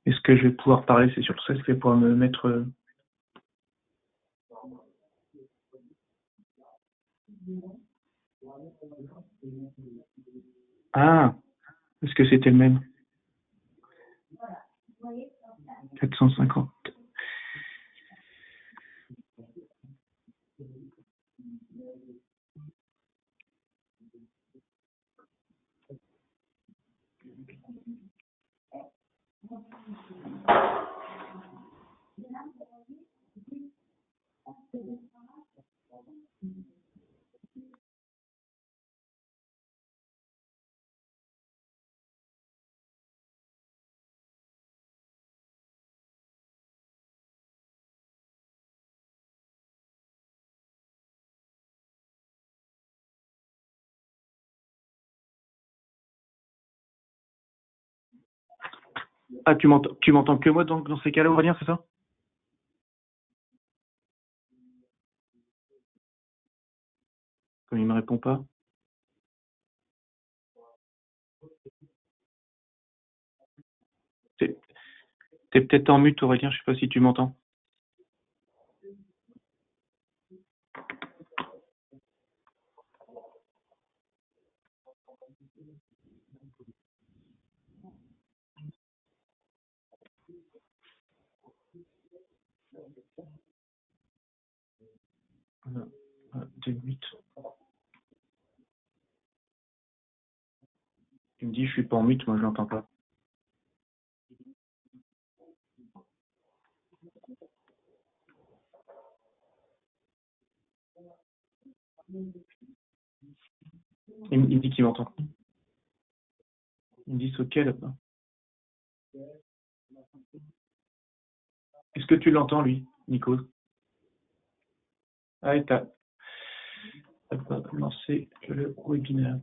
Est-ce que je vais pouvoir parler? C'est surtout ça, est-ce que je vais pouvoir me mettre... Ah, est-ce que c'était le même? 450. Ah, tu m'entends que moi dans ces cas-là, Aurélien, c'est ça? Quand il me répond pas. T'es peut-être en mute, Aurélien, je sais pas si tu m'entends. Voilà. Voilà, t'es mute. Tu me dis, je suis pas en mute, moi je l'entends pas. Il me dit qu'il m'entend. Il me dit c'est ok là-bas. Est-ce que tu l'entends, lui, Nico? Ah, et t'as pas lancé le webinaire.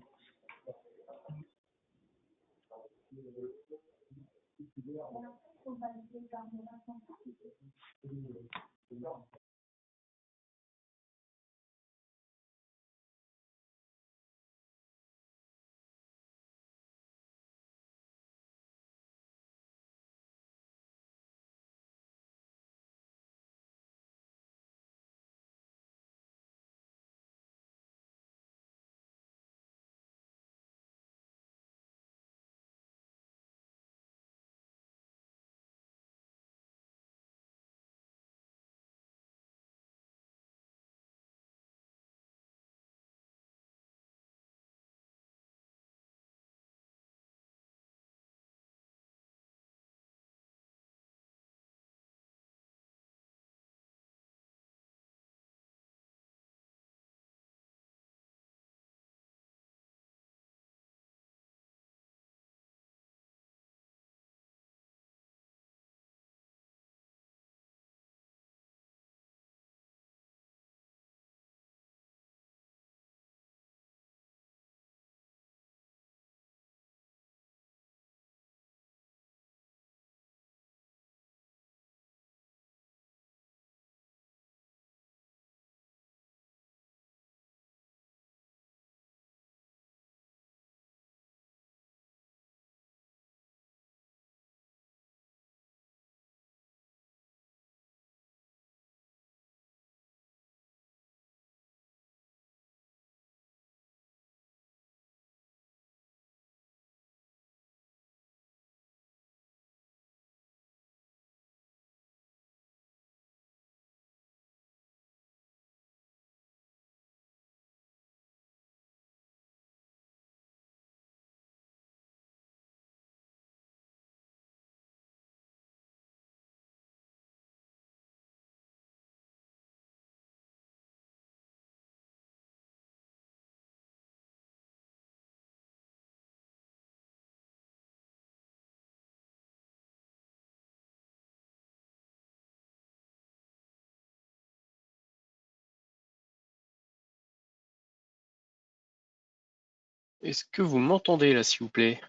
Est-ce que vous m'entendez là, s'il vous plaît?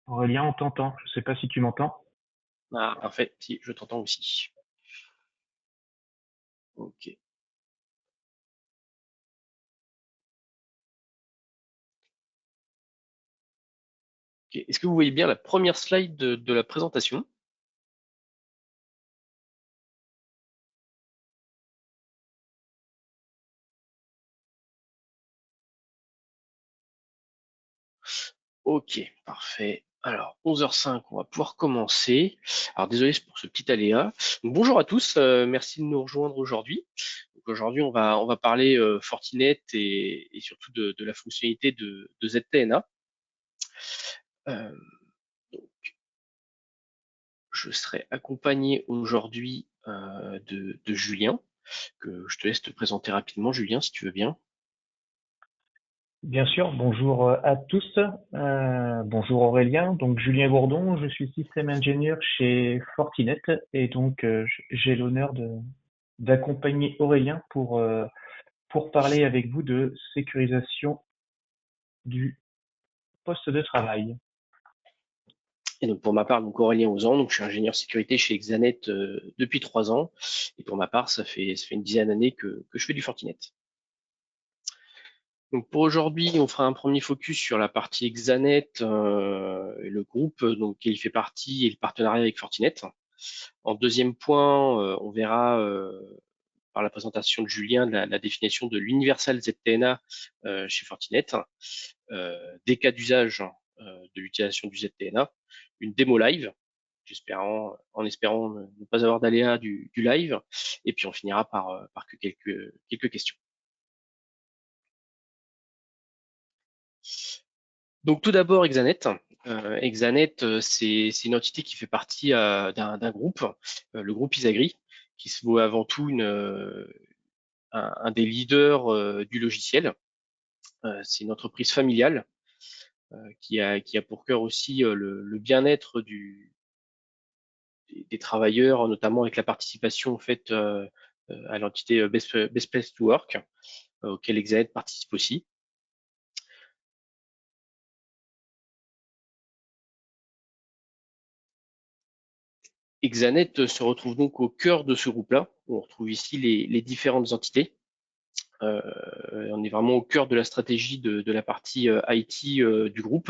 Aurélien, on t'entend. Je sais pas si tu m'entends. Ah, parfait, si, je t'entends aussi. Ok. Ok. Est-ce que vous voyez bien la première slide de la présentation? Ok, parfait. Alors, 11h05, on va pouvoir commencer. Alors, désolé pour ce petit aléa. Donc, bonjour à tous, merci de nous rejoindre aujourd'hui. Donc, aujourd'hui, on va parler Fortinet et surtout de la fonctionnalité de ZTNA. Euh, je serai accompagné aujourd'hui de Julien, que je te laisse te présenter rapidement, Julien, si tu veux bien. Bien sûr, bonjour à tous. Bonjour Aurélien. Donc Julien Gourdon, je suis système ingénieur chez Fortinet et donc j'ai l'honneur d'accompagner Aurélien pour parler avec vous de sécurisation du poste de travail. Et donc pour ma part, donc Aurélien Ozan, donc je suis ingénieur sécurité chez Exanet depuis 3 ans. Et pour ma part, ça fait une dizaine d'années que je fais du Fortinet. Donc pour aujourd'hui, on fera un premier focus sur la partie Exanet, et le groupe donc il fait partie et le partenariat avec Fortinet. En deuxième point, on verra par la présentation de Julien la définition de l'Universal ZTNA chez Fortinet, des cas d'usage de l'utilisation du ZTNA, une démo live, en espérant ne pas avoir d'aléa du live, et puis on finira par quelques questions. Donc tout d'abord Exanet. Exanet, c'est une entité qui fait partie d'un groupe, le groupe Isagri, qui se voit avant tout un des leaders du logiciel. C'est une entreprise familiale qui a pour cœur aussi le bien-être des travailleurs, notamment avec la participation en fait à l'entité Best Place to Work, auquel Exanet participe aussi. Exanet se retrouve donc au cœur de ce groupe-là. On retrouve ici les différentes entités. On est vraiment au cœur de la stratégie de la partie IT du groupe,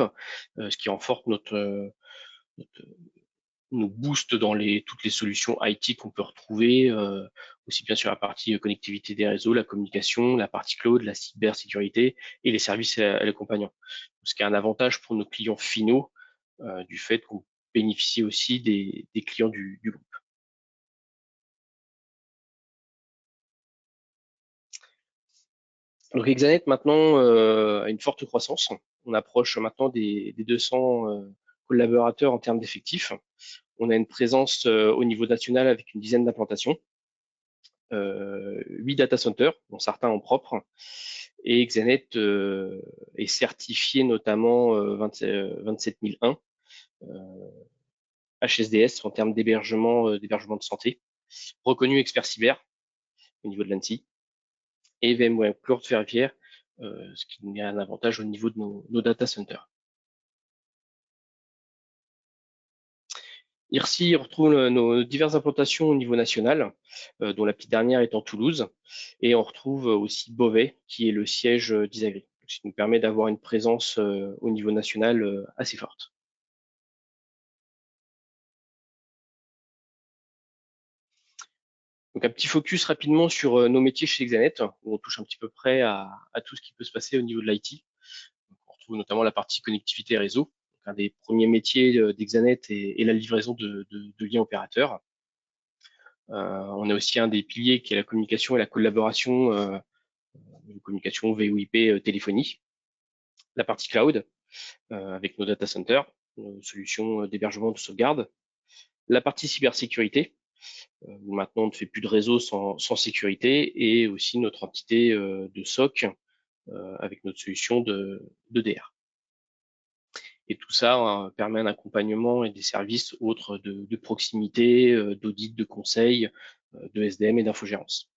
ce qui renforce nous booste dans toutes les solutions IT qu'on peut retrouver, aussi bien sur la partie connectivité des réseaux, la communication, la partie cloud, la cybersécurité et les services à l'accompagnant. Ce qui est un avantage pour nos clients finaux du fait qu'on bénéficie aussi des clients du groupe. Donc Exanet maintenant a une forte croissance. On approche maintenant des 200 collaborateurs en termes d'effectifs. On a une présence au niveau national avec une dizaine d'implantations, 8 data centers, dont certains en propre. Et Exanet est certifié notamment 27001 HSDS en termes d'hébergement de santé, reconnu expert cyber au niveau de l'ANSI, et VMware Cloud Ferroviaire, ce qui est un avantage au niveau de nos data centers. Ici, on retrouve nos diverses implantations au niveau national, dont la petite dernière est en Toulouse, et on retrouve aussi Beauvais, qui est le siège d'Isagri, ce qui nous permet d'avoir une présence au niveau national assez forte. Donc un petit focus rapidement sur nos métiers chez Exanet, où on touche un petit peu près à tout ce qui peut se passer au niveau de l'IT. On retrouve notamment la partie connectivité réseau. Donc, un des premiers métiers d'Exanet est la livraison de liens opérateurs. On a aussi un des piliers qui est la communication et la collaboration, communication VoIP téléphonie. La partie cloud avec nos data centers, nos solutions d'hébergement de sauvegarde. La partie cybersécurité, où maintenant on ne fait plus de réseau sans sécurité, et aussi notre entité de SOC avec notre solution d'EDR. Et tout ça permet un accompagnement et des services autres de proximité, d'audit, de conseil, de SDM et d'infogérance.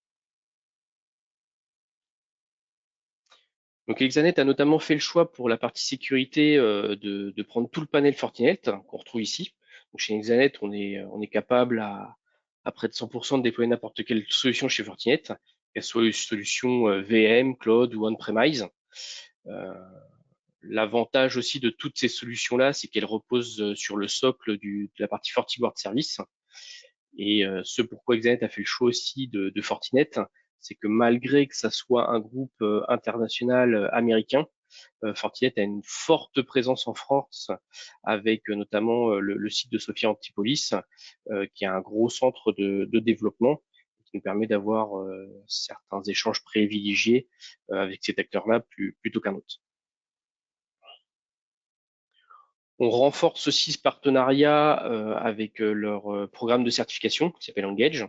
Donc Exanet a notamment fait le choix pour la partie sécurité de prendre tout le panel Fortinet qu'on retrouve ici. Donc chez Exanet, on est capable à près de 100% de déployer n'importe quelle solution chez Fortinet, qu'elle soit une solution VM, cloud ou on-premise. L'avantage aussi de toutes ces solutions-là, c'est qu'elles reposent sur le socle de la partie FortiGuard Service. Et ce pourquoi Exanet a fait le choix aussi de Fortinet, c'est que malgré que ça soit un groupe international américain, Fortinet a une forte présence en France avec notamment le site de Sophia Antipolis, qui est un gros centre de développement qui nous permet d'avoir certains échanges privilégiés avec cet acteur-là plutôt qu'un autre. On renforce aussi ce partenariat avec leur programme de certification qui s'appelle Engage,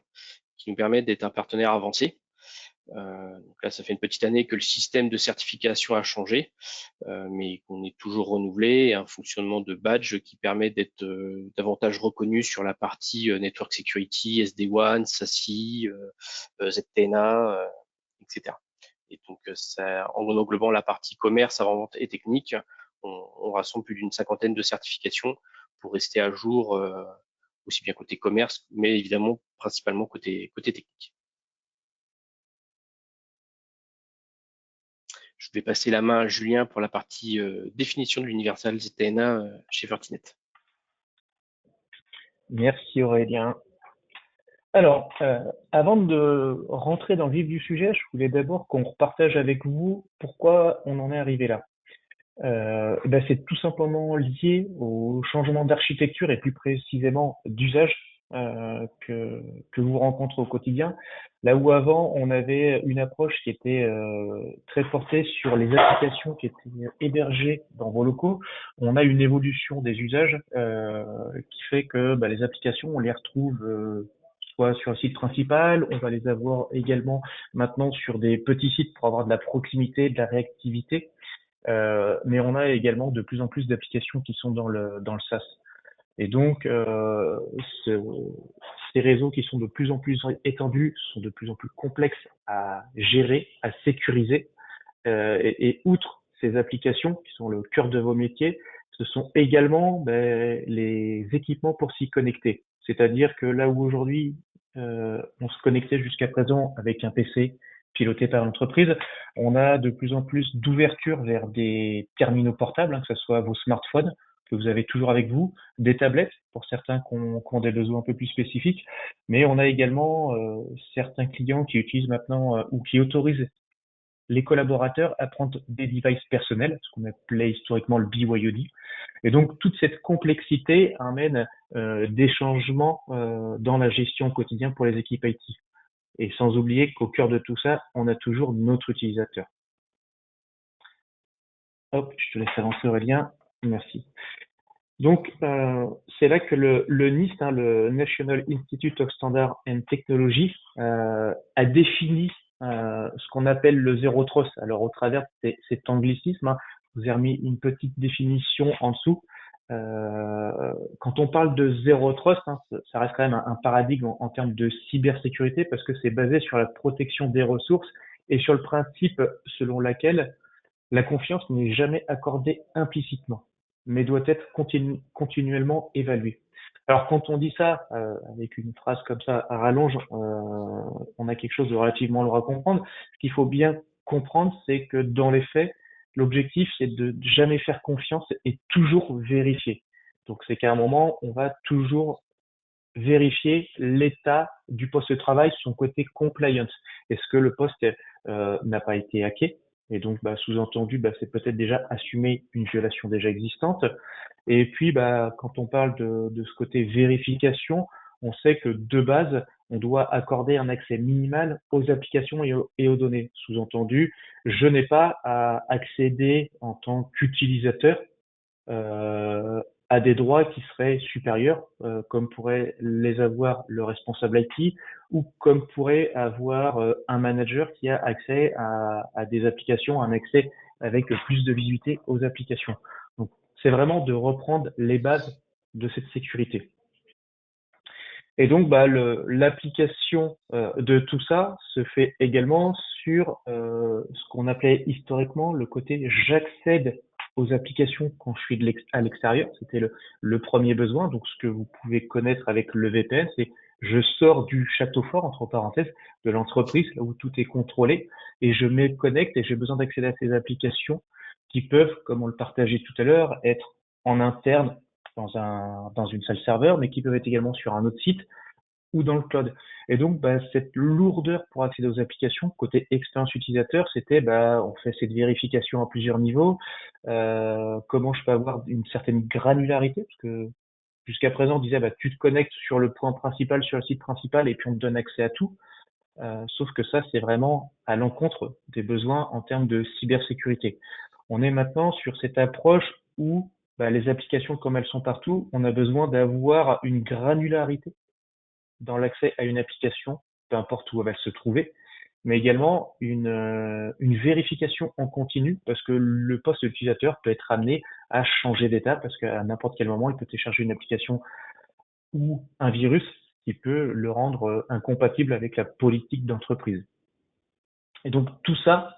qui nous permet d'être un partenaire avancé. Donc là, ça fait une petite année que le système de certification a changé, mais qu'on est toujours renouvelé, et un fonctionnement de badge qui permet d'être davantage reconnu sur la partie Network Security, SD-WAN, SASE, ZTNA, etc. Et donc, ça, en englobant la partie commerce, avant-vente et technique, on rassemble plus d'une 50aine de certifications pour rester à jour, aussi bien côté commerce, mais évidemment principalement côté technique. Je vais passer la main à Julien pour la partie définition de l'Universal ZTNA chez Fortinet. Merci Aurélien. Alors, avant de rentrer dans le vif du sujet, je voulais d'abord qu'on repartage avec vous pourquoi on en est arrivé là. C'est tout simplement lié au changement d'architecture et plus précisément d'usage que vous rencontrez au quotidien. Là où avant, on avait une approche qui était très portée sur les applications qui étaient hébergées dans vos locaux, on a une évolution des usages qui fait que les applications, on les retrouve soit sur le site principal, on va les avoir également maintenant sur des petits sites pour avoir de la proximité, de la réactivité. Mais on a également de plus en plus d'applications qui sont dans le SaaS. Et donc, ces réseaux qui sont de plus en plus étendus sont de plus en plus complexes à gérer, à sécuriser. Et outre ces applications qui sont le cœur de vos métiers, ce sont également les équipements pour s'y connecter. C'est-à-dire que là où aujourd'hui, on se connectait jusqu'à présent avec un PC piloté par l'entreprise, on a de plus en plus d'ouverture vers des terminaux portables, que ce soit vos smartphones que vous avez toujours avec vous, des tablettes pour certains qui ont des besoins un peu plus spécifiques, mais on a également certains clients qui utilisent maintenant ou qui autorisent les collaborateurs à prendre des devices personnels, ce qu'on appelait historiquement le BYOD. Et donc, toute cette complexité amène des changements dans la gestion au quotidien pour les équipes IT. Et sans oublier qu'au cœur de tout ça, on a toujours notre utilisateur. Hop, je te laisse avancer Aurélien. Merci. Donc, c'est là que le NIST, le National Institute of Standards and Technology, a défini ce qu'on appelle le Zero Trust. Alors, au travers de cet anglicisme, je vous ai remis une petite définition en dessous. Quand on parle de Zero Trust, ça reste quand même un paradigme en termes de cybersécurité parce que c'est basé sur la protection des ressources et sur le principe selon lequel la confiance n'est jamais accordée implicitement, mais doit être continuellement évaluée. Alors quand on dit ça avec une phrase comme ça à rallonge, on a quelque chose de relativement lourd à comprendre. Ce qu'il faut bien comprendre, c'est que dans les faits, l'objectif c'est de jamais faire confiance et toujours vérifier. Donc c'est qu'à un moment, on va toujours vérifier l'état du poste de travail, son côté compliance. Est-ce que le poste n'a pas été hacké? Et donc, sous-entendu, c'est peut-être déjà assumer une violation déjà existante. Et puis, quand on parle de ce côté vérification, on sait que de base, on doit accorder un accès minimal aux applications et aux données. Sous-entendu, je n'ai pas à accéder en tant qu'utilisateur à des droits qui seraient supérieurs, comme pourrait les avoir le responsable IT ou comme pourrait avoir un manager qui a accès à des applications, un accès avec plus de visibilité aux applications. Donc, c'est vraiment de reprendre les bases de cette sécurité. Et donc, l'application de tout ça se fait également sur ce qu'on appelait historiquement le côté j'accède aux applications quand je suis à l'extérieur. C'était le premier besoin. Donc, ce que vous pouvez connaître avec le VPN, c'est je sors du château fort, entre parenthèses, de l'entreprise, là où tout est contrôlé, et je me connecte et j'ai besoin d'accéder à ces applications qui peuvent, comme on le partageait tout à l'heure, être en interne dans une salle serveur, mais qui peuvent être également sur un autre site ou dans le cloud. Et donc, cette lourdeur pour accéder aux applications, côté expérience utilisateur, c'était, on fait cette vérification à plusieurs niveaux. Comment je peux avoir une certaine granularité, parce que jusqu'à présent, on disait, tu te connectes sur le point principal, sur le site principal, et puis on te donne accès à tout. Sauf que ça, c'est vraiment à l'encontre des besoins en termes de cybersécurité. On est maintenant sur cette approche où les applications, comme elles sont partout, on a besoin d'avoir une granularité dans l'accès à une application, peu importe où elle va se trouver, mais également une vérification en continu, parce que le poste de l'utilisateur peut être amené à changer d'état, parce qu'à n'importe quel moment, il peut télécharger une application ou un virus qui peut le rendre incompatible avec la politique d'entreprise. Et donc tout ça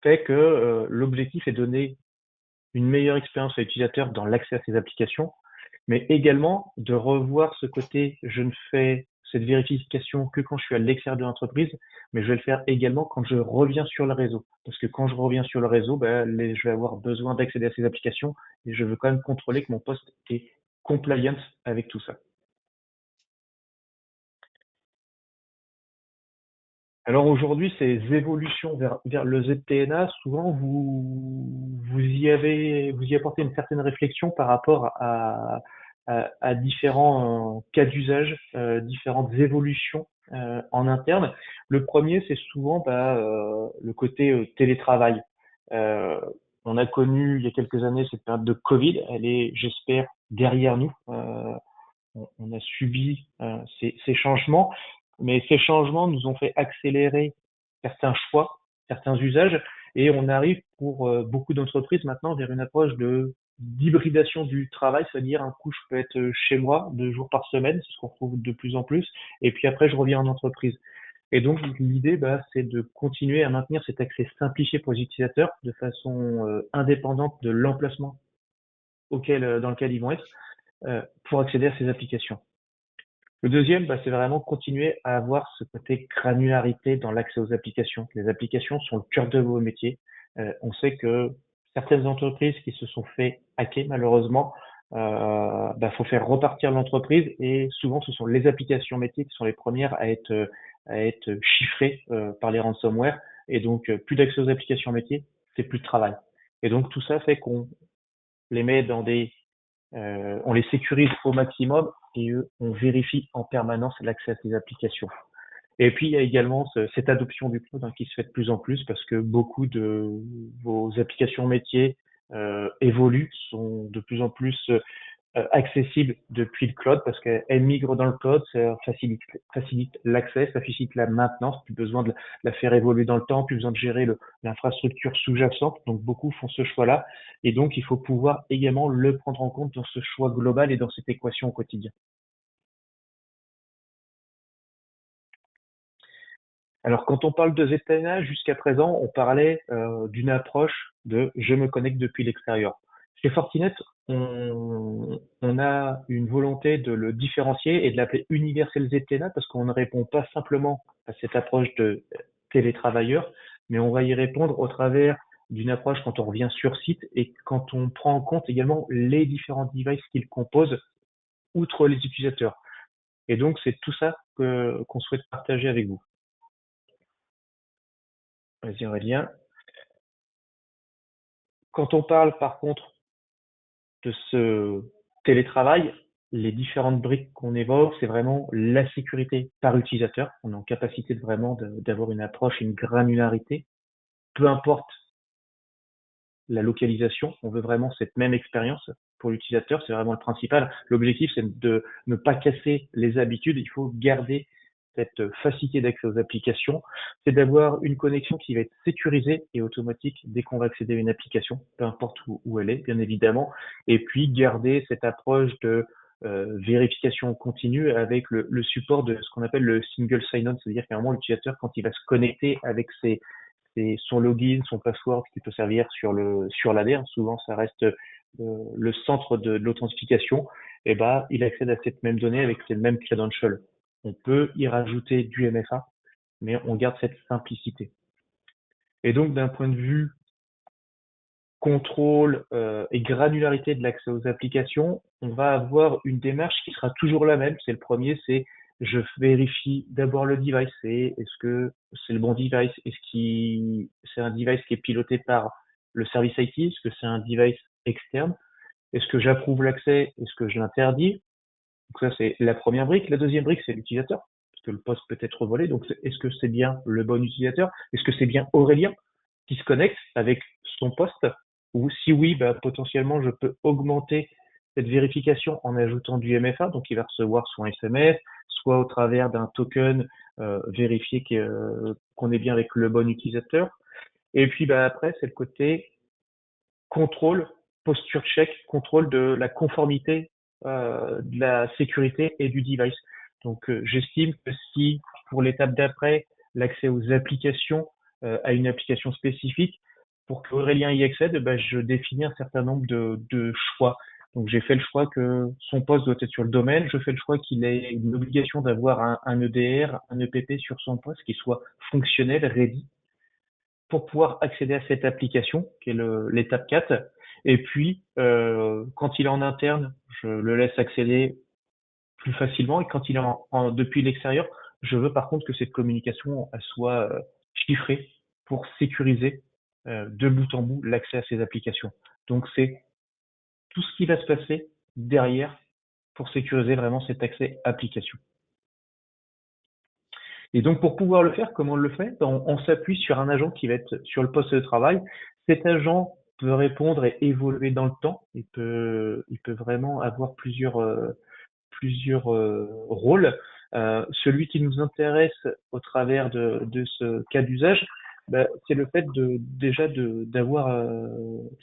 fait que l'objectif est de donner une meilleure expérience à l'utilisateur dans l'accès à ces applications, mais également de revoir ce côté, je ne fais cette vérification que quand je suis à l'extérieur de l'entreprise, mais je vais le faire également quand je reviens sur le réseau. Parce que quand je reviens sur le réseau, je vais avoir besoin d'accéder à ces applications et je veux quand même contrôler que mon poste est compliant avec tout ça. Alors aujourd'hui, ces évolutions vers le ZTNA, souvent vous y apportez une certaine réflexion par rapport à différents cas d'usage, différentes évolutions en interne. Le premier, c'est souvent le côté télétravail. Euh, on a connu il y a quelques années cette période de Covid, elle est, j'espère, derrière nous. On a subi ces changements, mais ces changements nous ont fait accélérer certains choix, certains usages, et on arrive pour beaucoup d'entreprises maintenant vers une approche de d'hybridation du travail, c'est-à-dire un coup je peux être chez moi 2 jours par semaine, c'est ce qu'on retrouve de plus en plus, et puis après je reviens en entreprise. Et donc l'idée, c'est de continuer à maintenir cet accès simplifié pour les utilisateurs de façon indépendante de l'emplacement dans lequel ils vont être, pour accéder à ces applications. Le deuxième, c'est vraiment continuer à avoir ce côté granularité dans l'accès aux applications. Les applications sont le cœur de vos métiers. On sait que certaines entreprises qui se sont fait hacker, malheureusement, faut faire repartir l'entreprise et souvent ce sont les applications métiers qui sont les premières à être chiffrées par les ransomware. Et donc, plus d'accès aux applications métiers, c'est plus de travail. Et donc, tout ça fait qu'on les met on les sécurise au maximum et on vérifie en permanence l'accès à ces applications. Et puis, il y a également cette adoption du cloud qui se fait de plus en plus parce que beaucoup de vos applications métiers évoluent, sont de plus en plus accessibles depuis le cloud parce qu'elles migrent dans le cloud, ça facilite l'accès, ça facilite la maintenance, plus besoin de la faire évoluer dans le temps, plus besoin de gérer l'infrastructure sous-jacente. Donc, beaucoup font ce choix-là. Et donc, il faut pouvoir également le prendre en compte dans ce choix global et dans cette équation au quotidien. Alors, quand on parle de ZTNA, jusqu'à présent, on parlait d'une approche de je me connecte depuis l'extérieur. Chez Fortinet, on a une volonté de le différencier et de l'appeler universel ZTNA parce qu'on ne répond pas simplement à cette approche de télétravailleur, mais on va y répondre au travers d'une approche quand on revient sur site et quand on prend en compte également les différents devices qu'il compose, outre les utilisateurs. Et donc, c'est tout ça qu'on souhaite partager avec vous. Vas-y Aurélien. Quand on parle par contre de ce télétravail, les différentes briques qu'on évoque, c'est vraiment la sécurité par utilisateur. On est en capacité d'avoir une approche, une granularité. Peu importe la localisation, on veut vraiment cette même expérience pour l'utilisateur, c'est vraiment le principal. L'objectif, c'est de ne pas casser les habitudes, il faut garder cette facilité d'accès aux applications, c'est d'avoir une connexion qui va être sécurisée et automatique dès qu'on va accéder à une application, peu importe où elle est, bien évidemment, et puis garder cette approche de vérification continue avec le support de ce qu'on appelle le single sign-on, c'est-à-dire qu'à un moment, l'utilisateur, quand il va se connecter avec son login, son password qui peut servir sur l'AD, souvent ça reste le centre de l'authentification, et il accède à cette même donnée avec ces mêmes credentials. On peut y rajouter du MFA, mais on garde cette simplicité. Et donc d'un point de vue contrôle et granularité de l'accès aux applications, on va avoir une démarche qui sera toujours la même. C'est le premier, c'est je vérifie d'abord le device. Est-ce que c'est le bon device? C'est un device qui est piloté par le service IT? Est-ce que c'est un device externe? Est-ce que j'approuve l'accès? Est-ce que je l'interdis? Donc ça, c'est la première brique. La deuxième brique, c'est l'utilisateur, parce que le poste peut être volé. Donc, est-ce que c'est bien le bon utilisateur? Est-ce que c'est bien Aurélien qui se connecte avec son poste? Ou si oui, bah, potentiellement, je peux augmenter cette vérification en ajoutant du MFA. Donc, il va recevoir son SMS, soit au travers d'un token vérifié qu'on est bien avec le bon utilisateur. Et puis, bah, après, c'est le côté contrôle, posture check, contrôle de la conformité, de la sécurité et du device. Donc, j'estime que si pour l'étape d'après, l'accès aux applications à une application spécifique, pour qu'Aurélien y accède, bah, je définis un certain nombre de choix. Donc, j'ai fait le choix que son poste doit être sur le domaine. Je fais le choix qu'il ait une obligation d'avoir un EDR, un EPP sur son poste qui soit fonctionnel, ready, pour pouvoir accéder à cette application, qui est l'étape 4. Et puis, quand il est en interne, je le laisse accéder plus facilement. Et quand il est depuis l'extérieur, je veux par contre que cette communication elle soit chiffrée pour sécuriser de bout en bout l'accès à ces applications. Donc, c'est tout ce qui va se passer derrière pour sécuriser vraiment cet accès application. Et donc, pour pouvoir le faire, comment on le fait? On s'appuie sur un agent qui va être sur le poste de travail. Cet agent peut répondre et évoluer dans le temps. Il peut vraiment avoir plusieurs rôles. Celui qui nous intéresse au travers de ce cas d'usage, bah, c'est le fait déjà d'avoir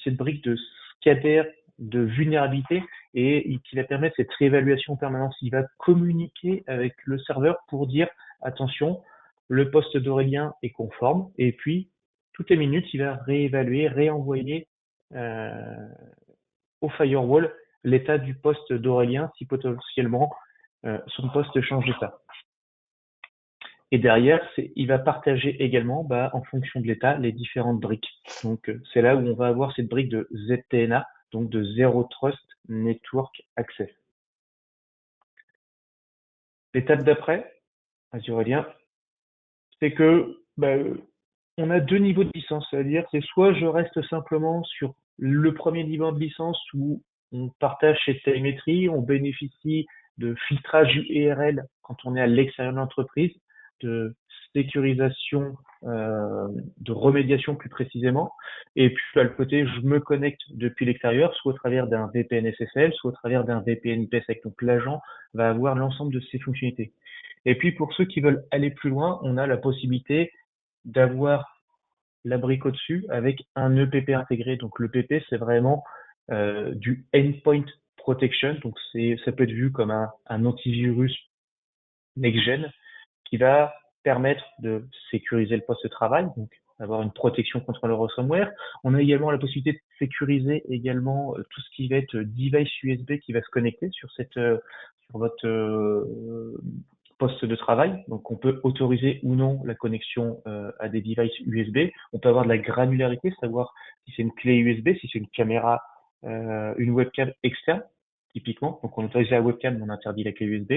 cette brique de scanner de vulnérabilité et qui va permettre cette réévaluation permanente. Il va communiquer avec le serveur pour dire attention, le poste d'Aurélien est conforme et puis toutes les minutes, il va réévaluer, réenvoyer au firewall l'état du poste d'Aurélien si potentiellement son poste change d'état. Et derrière, il va partager également, bah, en fonction de l'état, les différentes briques. Donc, c'est là où on va avoir cette brique de ZTNA, donc de Zero Trust Network Access. L'étape d'après, vas-y Aurélien, c'est que bah, on a deux niveaux de licence, c'est-à-dire c'est soit je reste simplement sur le premier niveau de licence où on partage cette télémétrie, on bénéficie de filtrage URL quand on est à l'extérieur de l'entreprise, de sécurisation, de remédiation plus précisément, et puis à le côté je me connecte depuis l'extérieur, soit au travers d'un VPN SSL, soit au travers d'un VPN IPsec. Donc l'agent va avoir l'ensemble de ces fonctionnalités. Et puis pour ceux qui veulent aller plus loin, on a la possibilité d'avoir la brique au-dessus avec un EPP intégré. Donc l'EPP, c'est vraiment du endpoint protection. Donc ça peut être vu comme un antivirus next-gen qui va permettre de sécuriser le poste de travail, donc avoir une protection contre le ransomware. On a également la possibilité de sécuriser également tout ce qui va être device USB qui va se connecter sur votre poste de travail. Donc, on peut autoriser ou non la connexion à des devices USB. On peut avoir de la granularité, savoir si c'est une clé USB, si c'est une caméra, une webcam externe, typiquement. Donc, on autorise la webcam, mais on interdit la clé USB.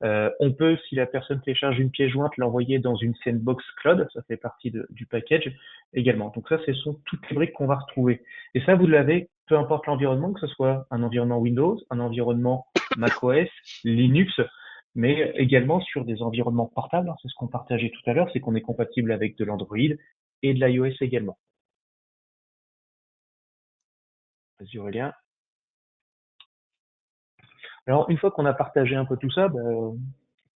On peut, si la personne télécharge une pièce jointe, l'envoyer dans une sandbox cloud. Ça fait partie du package également. Donc ça, ce sont toutes les briques qu'on va retrouver. Et ça, vous l'avez, peu importe l'environnement, que ce soit un environnement Windows, un environnement macOS, Linux, mais également sur des environnements portables. C'est ce qu'on partageait tout à l'heure, c'est qu'on est compatible avec de l'Android et de l'iOS également. Vas-y Aurélien. Alors, une fois qu'on a partagé un peu tout ça,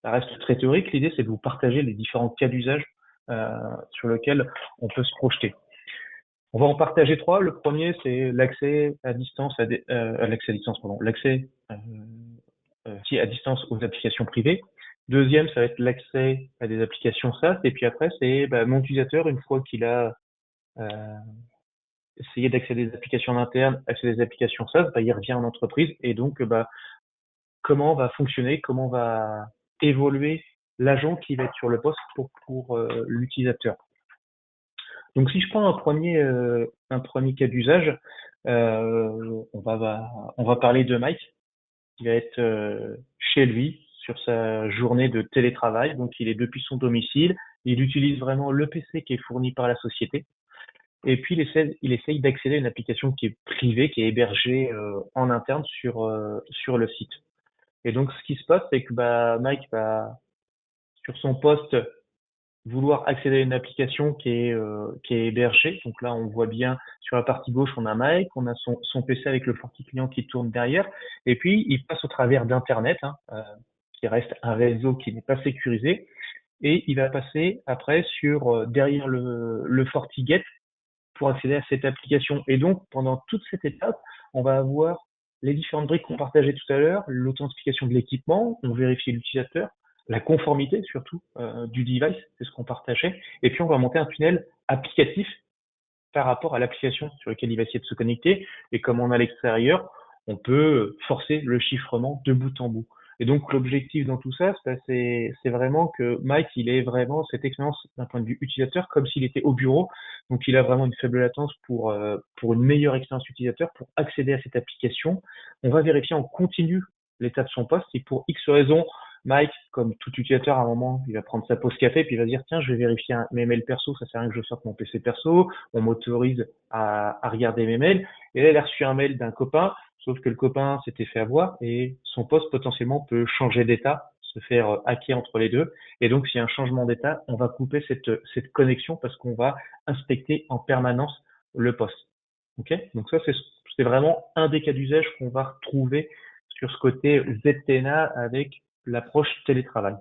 ça reste très théorique. L'idée, c'est de vous partager les différents cas d'usage sur lesquels on peut se projeter. On va en partager trois. Le premier, c'est l'accès à distance, l'accès à distance aux applications privées. Deuxième, ça va être l'accès à des applications SaaS. Et puis après, c'est mon utilisateur, une fois qu'il a essayé d'accéder à des applications internes, accéder à des applications SaaS, il revient en entreprise. Et donc, comment va fonctionner, comment va évoluer l'agent qui va être sur le poste pour l'utilisateur. Donc si je prends un premier cas d'usage, on va parler de Mike qui va être chez lui sur sa journée de télétravail. Donc il est depuis son domicile, il utilise vraiment le PC qui est fourni par la société. Et puis il essaye d'accéder à une application qui est privée, qui est hébergée en interne sur le site. Et donc ce qui se passe, c'est que Mike va sur son poste vouloir accéder à une application qui est hébergée. Donc là, on voit bien sur la partie gauche, on a Mike, on a son PC avec le FortiClient qui tourne derrière, et puis il passe au travers d'Internet, qui reste un réseau qui n'est pas sécurisé, et il va passer après sur derrière le FortiGate pour accéder à cette application. Et donc, pendant toute cette étape, on va avoir les différentes briques qu'on partageait tout à l'heure, l'authentification de l'équipement, on vérifie l'utilisateur, la conformité surtout du device, c'est ce qu'on partageait, et puis on va monter un tunnel applicatif par rapport à l'application sur laquelle il va essayer de se connecter, et comme on a l'extérieur, on peut forcer le chiffrement de bout en bout. Et donc l'objectif dans tout ça, c'est vraiment que Mike, il ait vraiment cette expérience d'un point de vue utilisateur comme s'il était au bureau. Donc il a vraiment une faible latence pour une meilleure expérience utilisateur, pour accéder à cette application. On va vérifier en continu l'état de son poste et pour X raisons, Mike, comme tout utilisateur, à un moment, il va prendre sa pause café puis il va dire tiens, je vais vérifier mes mails perso, ça sert à rien que je sorte mon PC perso, on m'autorise à regarder mes mails. Et là, il a reçu un mail d'un copain, sauf que le copain s'était fait avoir et son poste potentiellement peut changer d'état, se faire hacker entre les deux. Et donc, s'il y a un changement d'état, on va couper cette connexion parce qu'on va inspecter en permanence le poste. Ok? Donc ça, c'est vraiment un des cas d'usage qu'on va retrouver sur ce côté ZTNA avec l'approche télétravail.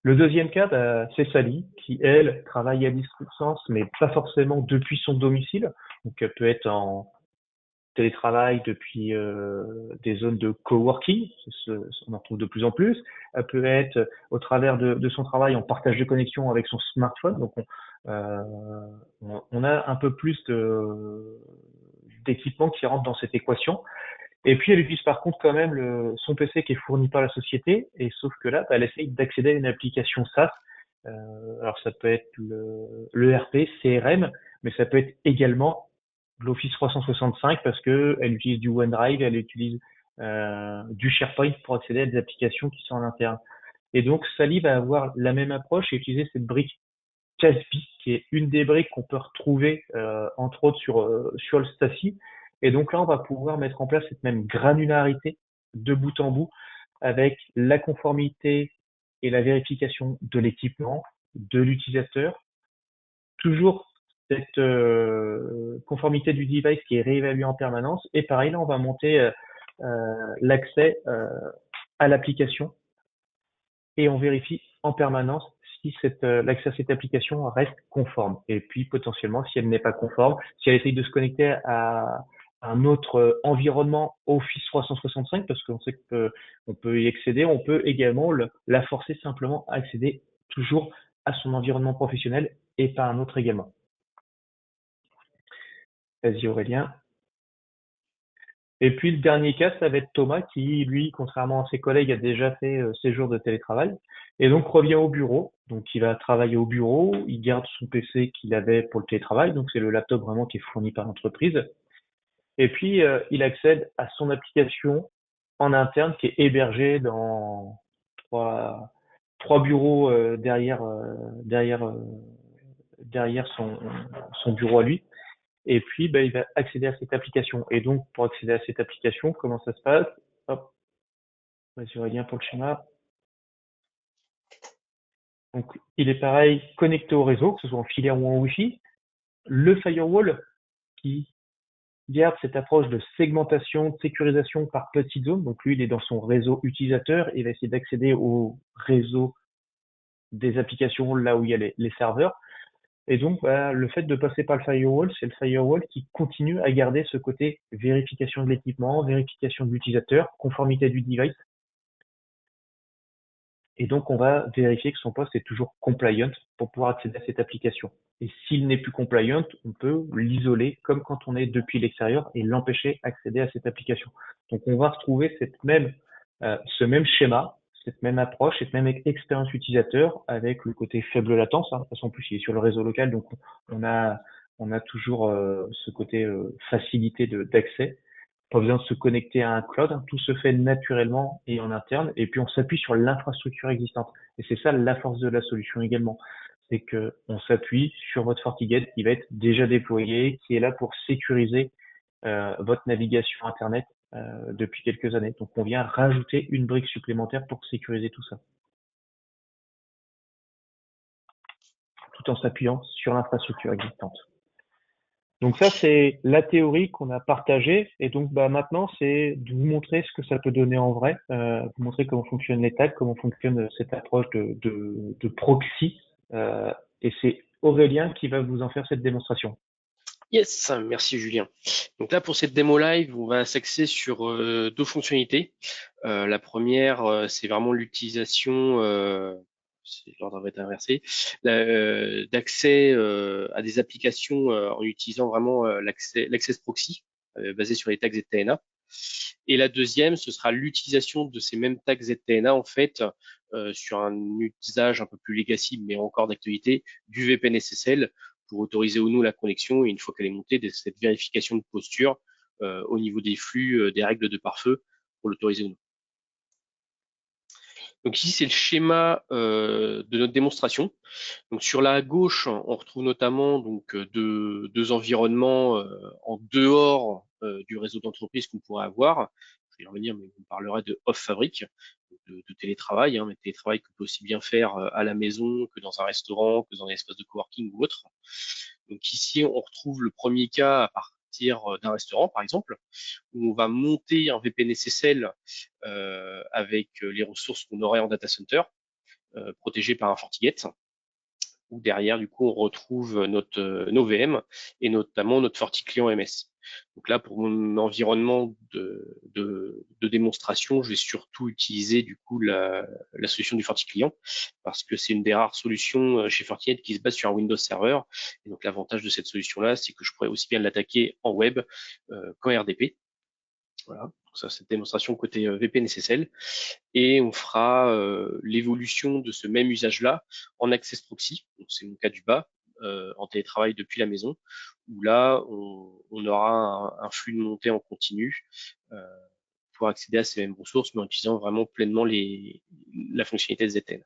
Le deuxième cas, c'est Sally, qui, elle, travaille à distance, mais pas forcément depuis son domicile. Donc, elle peut être en télétravail depuis des zones de coworking, on en trouve de plus en plus. Elle peut être au travers de son travail en partage de connexion avec son smartphone. Donc, on a un peu plus d'équipements qui rentrent dans cette équation. Et puis elle utilise par contre quand même son PC qui est fourni par la société, et sauf que là, elle essaye d'accéder à une application SaaS. Alors ça peut être le RP, CRM, mais ça peut être également l'Office 365 parce que elle utilise du OneDrive, elle utilise du SharePoint pour accéder à des applications qui sont en interne. Et donc Sally va avoir la même approche et utiliser cette brique Caspi, qui est une des briques qu'on peut retrouver entre autres sur le Stasi. Et donc là, on va pouvoir mettre en place cette même granularité de bout en bout avec la conformité et la vérification de l'équipement, de l'utilisateur, toujours cette conformité du device qui est réévaluée en permanence. Et pareil, là, on va monter l'accès à l'application et on vérifie en permanence si l'accès à cette application reste conforme. Et puis potentiellement, si elle n'est pas conforme, si elle essaye de se connecter à un autre environnement Office 365, parce qu'on sait qu'on peut y accéder, on peut également la forcer simplement à accéder toujours à son environnement professionnel et pas un autre également. Vas-y Aurélien. Et puis le dernier cas, ça va être Thomas qui, lui, contrairement à ses collègues, a déjà fait ses jours de télétravail et donc revient au bureau. Donc il va travailler au bureau, il garde son PC qu'il avait pour le télétravail, donc c'est le laptop vraiment qui est fourni par l'entreprise. Et puis il accède à son application en interne qui est hébergée dans trois bureaux derrière son bureau à lui. Et puis, il va accéder à cette application. Et donc, pour accéder à cette application, comment ça se passe? Hop, vas-y Aurélien pour le schéma. Donc, il est pareil, connecté au réseau, que ce soit en filaire ou en Wi-Fi. Le firewall qui garde cette approche de segmentation, de sécurisation par petites zones. Donc, lui, il est dans son réseau utilisateur. Il va essayer d'accéder au réseau des applications là où il y a les serveurs. Et donc, le fait de passer par le firewall, c'est le firewall qui continue à garder ce côté vérification de l'équipement, vérification de l'utilisateur, conformité du device. Et donc, on va vérifier que son poste est toujours compliant pour pouvoir accéder à cette application. Et s'il n'est plus compliant, on peut l'isoler comme quand on est depuis l'extérieur et l'empêcher d'accéder à cette application. Donc, on va retrouver ce même schéma, cette même approche, cette même expérience utilisateur avec le côté faible latence. Hein. De toute façon, en plus, il est sur le réseau local, donc on a, on a toujours ce côté facilité d'accès. Pas besoin de se connecter à un cloud, hein. Tout se fait naturellement et en interne. Et puis on s'appuie sur l'infrastructure existante. Et c'est ça la force de la solution également. C'est que on s'appuie sur votre FortiGate qui va être déjà déployé, qui est là pour sécuriser votre navigation Internet depuis quelques années. Donc on vient rajouter une brique supplémentaire pour sécuriser tout ça, tout en s'appuyant sur l'infrastructure existante. Donc ça, c'est la théorie qu'on a partagée. Et donc maintenant, c'est de vous montrer ce que ça peut donner en vrai, vous montrer comment fonctionnent les tags, comment fonctionne cette approche de proxy. Et c'est Aurélien qui va vous en faire cette démonstration. Yes, merci Julien. Donc là, pour cette démo live, on va s'axer sur deux fonctionnalités. La première, c'est vraiment l'utilisation, l'ordre va être inversé, d'accès à des applications en utilisant vraiment l'access proxy basé sur les tags ZTNA. Et la deuxième, ce sera l'utilisation de ces mêmes tags ZTNA en fait sur un usage un peu plus legacy, mais encore d'actualité, du VPN SSL pour autoriser ou non la connexion et une fois qu'elle est montée, cette vérification de posture au niveau des flux, des règles de pare-feu pour l'autoriser ou non. Donc ici, c'est le schéma de notre démonstration. Donc sur la gauche, on retrouve notamment donc deux environnements en dehors du réseau d'entreprise qu'on pourrait avoir. Je vais y revenir, mais on parlera de off-fabric, de télétravail, hein, mais télétravail qu'on peut aussi bien faire à la maison que dans un restaurant, que dans un espace de coworking ou autre. Donc ici, on retrouve le premier cas à partir d'un restaurant, par exemple, où on va monter un VPN SSL avec les ressources qu'on aurait en data center, protégées par un FortiGate, où derrière, du coup, on retrouve nos VM et notamment notre FortiClient MS. Donc là, pour mon environnement de démonstration, je vais surtout utiliser du coup la solution du FortiClient parce que c'est une des rares solutions chez Fortinet qui se base sur un Windows Server. Et donc l'avantage de cette solution-là, c'est que je pourrais aussi bien l'attaquer en web qu'en RDP. Voilà, donc ça, cette démonstration côté VPN SSL. Et on fera l'évolution de ce même usage-là en Access Proxy. Donc c'est mon cas du bas, en télétravail depuis la maison, où là, on aura un flux de montée en continu pour accéder à ces mêmes ressources, mais en utilisant vraiment pleinement la fonctionnalité de ZTN.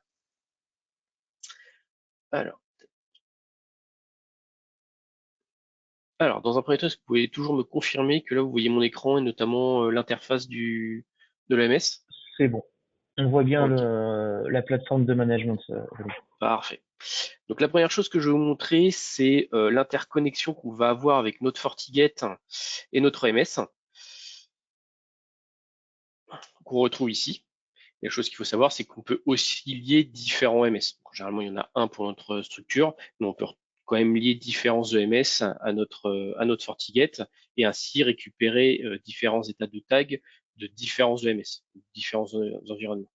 Alors, dans un premier temps, est-ce que vous pouvez toujours me confirmer que là, vous voyez mon écran et notamment l'interface de l'OMS? C'est bon. On voit bien Ok, la plateforme de management. parfait. Donc la première chose que je vais vous montrer, c'est l'interconnexion qu'on va avoir avec notre FortiGate et notre OMS, qu'on retrouve ici. Et la chose qu'il faut savoir, c'est qu'on peut aussi lier différents OMS. Donc, généralement, il y en a un pour notre structure, mais on peut quand même lier différents EMS à notre FortiGate et ainsi récupérer différents états de tag de différents EMS, différents environnements.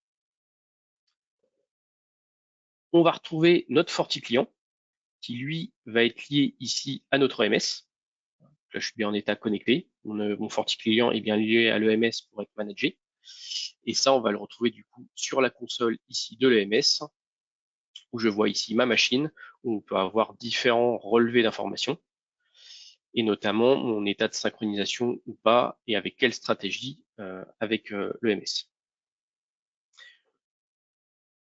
On va retrouver notre FortiClient qui, lui, va être lié ici à notre OMS. Là, je suis bien en état connecté. Mon FortiClient est bien lié à l'EMS pour être managé. Et ça, on va le retrouver du coup sur la console ici de l'EMS, où je vois ici ma machine, où on peut avoir différents relevés d'informations, et notamment mon état de synchronisation ou pas, et avec quelle stratégie avec l'EMS.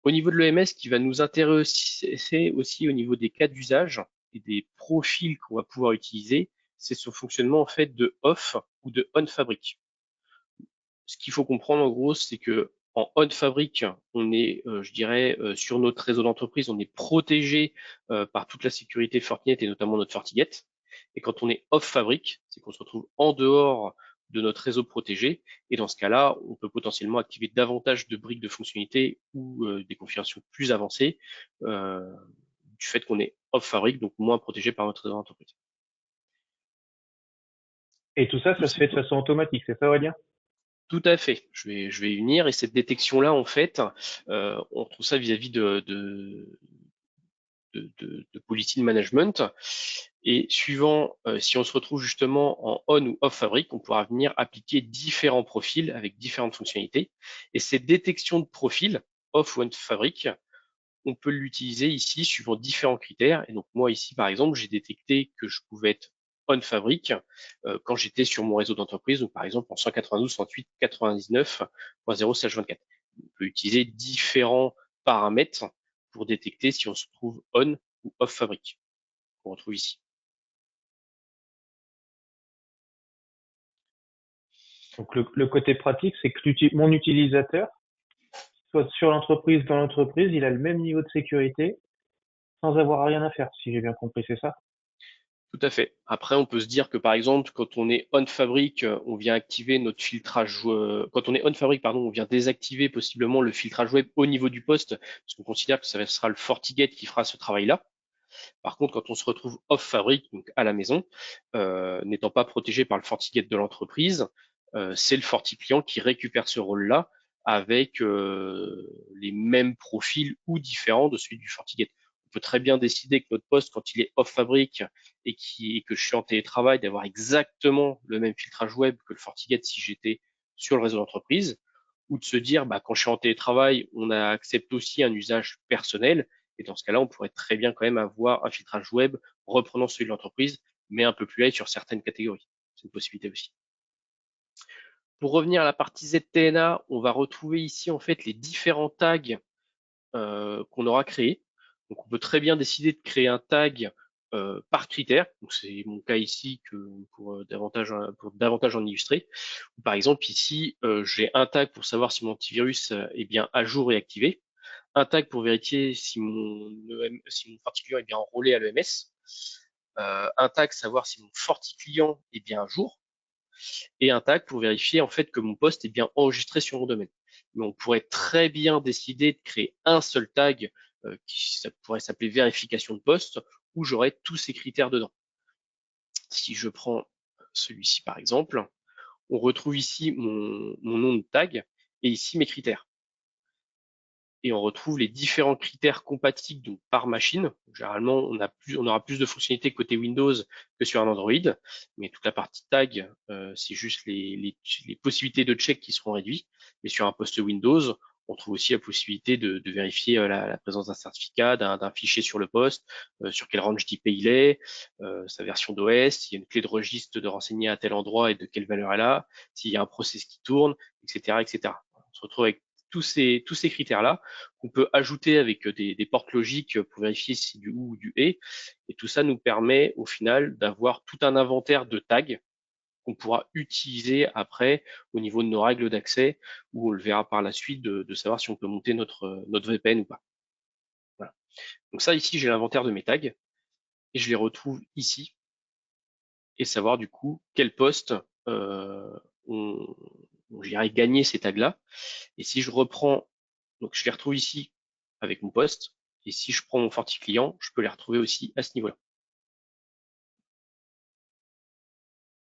Au niveau de l'EMS, qui va nous intéresser aussi au niveau des cas d'usage et des profils qu'on va pouvoir utiliser, c'est son fonctionnement en fait de off ou de on fabric. Ce qu'il faut comprendre en gros, c'est que en on fabric, on est, je dirais, sur notre réseau d'entreprise, on est protégé par toute la sécurité Fortinet et notamment notre FortiGate. Et quand on est off fabric, c'est qu'on se retrouve en dehors de notre réseau protégé. Et dans ce cas-là, on peut potentiellement activer davantage de briques de fonctionnalités ou des configurations plus avancées du fait qu'on est off fabric, donc moins protégé par notre réseau d'entreprise. Et tout ça, ça se fait de façon automatique, c'est ça, Aurélien? Tout à fait. Je vais y venir. Et cette détection-là, en fait, on retrouve ça vis-à-vis de policy de management. Et suivant, si on se retrouve justement en on ou off fabrique, on pourra venir appliquer différents profils avec différentes fonctionnalités. Et cette détection de profil, off ou on fabrique, on peut l'utiliser ici suivant différents critères. Et donc moi ici, par exemple, j'ai détecté que je pouvais être on fabrique quand j'étais sur mon réseau d'entreprise, donc par exemple en 192.168.99.0/24. On peut utiliser différents paramètres pour détecter si on se trouve on ou off fabrique, qu'on retrouve ici. Donc le côté pratique, c'est que mon utilisateur, soit sur l'entreprise, dans l'entreprise, il a le même niveau de sécurité sans avoir rien à faire, si j'ai bien compris, c'est ça? Tout à fait. Après, on peut se dire que par exemple, quand on est on fabrique, on vient activer notre filtrage. Quand on est on fabrique, pardon, on vient désactiver possiblement le filtrage web au niveau du poste, parce qu'on considère que ça sera le FortiGate qui fera ce travail-là. Par contre, quand on se retrouve off fabrique, donc à la maison, n'étant pas protégé par le FortiGate de l'entreprise, c'est le FortiClient qui récupère ce rôle-là avec les mêmes profils ou différents de celui du FortiGate. On peut très bien décider que notre poste, quand il est off fabrique et que je suis en télétravail, d'avoir exactement le même filtrage web que le FortiGate si j'étais sur le réseau d'entreprise, ou de se dire, bah, quand je suis en télétravail, on accepte aussi un usage personnel. Et dans ce cas-là, on pourrait très bien quand même avoir un filtrage web reprenant celui de l'entreprise, mais un peu plus light sur certaines catégories. C'est une possibilité aussi. Pour revenir à la partie ZTNA, on va retrouver ici en fait les différents tags qu'on aura créés. Donc on peut très bien décider de créer un tag par critère. Donc c'est mon cas ici que pour davantage en illustrer. Par exemple ici j'ai un tag pour savoir si mon antivirus est bien à jour et activé, un tag pour vérifier si mon FortiClient est bien enrôlé à l'EMS, un tag savoir si mon FortiClient est bien à jour, et un tag pour vérifier en fait que mon poste est bien enregistré sur mon domaine. Mais on pourrait très bien décider de créer un seul tag ça pourrait s'appeler vérification de poste, où j'aurais tous ces critères dedans. Si je prends celui-ci par exemple, on retrouve ici mon nom de tag et ici mes critères. Et on retrouve les différents critères compatibles donc par machine. Généralement, on aura plus de fonctionnalités côté Windows que sur un Android, mais toute la partie tag, c'est juste les possibilités de check qui seront réduites. Mais sur un poste Windows, on trouve aussi la possibilité de vérifier la présence d'un certificat, d'un fichier sur le poste, sur quel range d'IP il est, sa version d'OS, s'il y a une clé de registre de renseigner à tel endroit et de quelle valeur elle a, s'il y a un process qui tourne, etc., etc. On se retrouve avec tous ces critères-là qu'on peut ajouter avec des portes logiques pour vérifier si c'est du ou du et. Et tout ça nous permet au final d'avoir tout un inventaire de tags qu'on pourra utiliser après au niveau de nos règles d'accès, où on le verra par la suite de savoir si on peut monter notre VPN ou pas. Voilà. Donc ça ici j'ai l'inventaire de mes tags et je les retrouve ici et savoir du coup quel poste on j'irai gagner ces tags-là. Et si je reprends, donc je les retrouve ici avec mon poste, et si je prends mon FortiClient, je peux les retrouver aussi à ce niveau-là.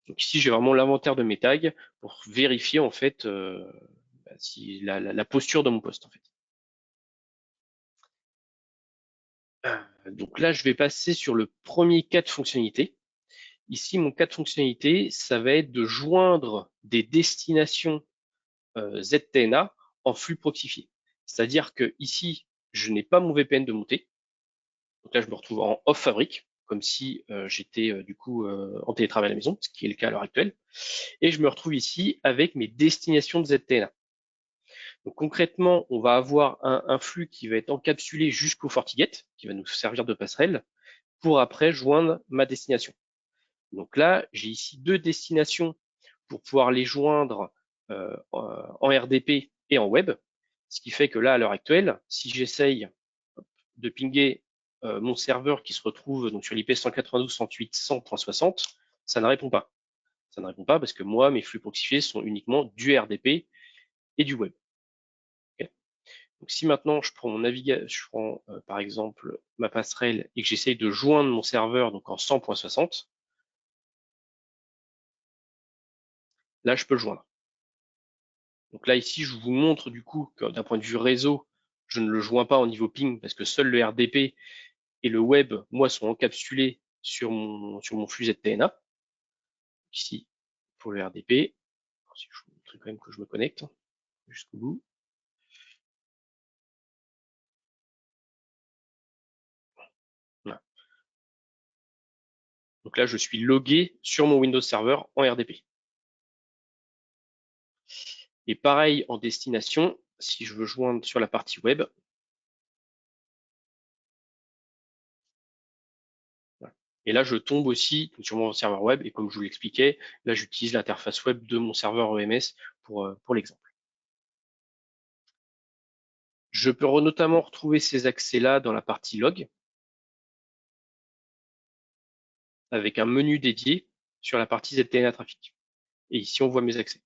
Donc ici, j'ai vraiment l'inventaire de mes tags pour vérifier en fait si la posture de mon poste en fait. Donc là, je vais passer sur le premier cas de fonctionnalité. Ici, mon cas de fonctionnalité, ça va être de joindre des destinations ZTNA en flux proxifié. C'est-à-dire que ici, je n'ai pas mon VPN de montée. Donc là, je me retrouve en off fabrique, comme si j'étais du coup en télétravail à la maison, ce qui est le cas à l'heure actuelle. Et je me retrouve ici avec mes destinations de ZTNA. Donc concrètement, on va avoir un flux qui va être encapsulé jusqu'au FortiGate, qui va nous servir de passerelle, pour après joindre ma destination. Donc là, j'ai ici deux destinations pour pouvoir les joindre en RDP et en web, ce qui fait que là, à l'heure actuelle, si j'essaye de pinguer mon serveur qui se retrouve donc sur l'IP 192.168.100.60, ça ne répond pas. Ça ne répond pas parce que moi, mes flux proxifiés sont uniquement du RDP et du web. Okay. Donc si maintenant je prends mon navigateur, je prends par exemple ma passerelle et que j'essaye de joindre mon serveur donc en 100.60, là je peux le joindre. Donc là ici je vous montre du coup que d'un point de vue réseau, je ne le joins pas au niveau ping parce que seul le RDP et le web, moi, sont encapsulés sur mon flux ZTNA. Ici, pour le RDP, si je vous montre quand même que je me connecte jusqu'au bout. Voilà. Donc là, je suis logué sur mon Windows Server en RDP. Et pareil en destination, si je veux joindre sur la partie web, voilà. Et là, je tombe aussi sur mon serveur web, et comme je vous l'expliquais, là, j'utilise l'interface web de mon serveur EMS pour l'exemple. Je peux notamment retrouver ces accès-là dans la partie log, avec un menu dédié sur la partie ZTNA Traffic. Et ici, on voit mes accès.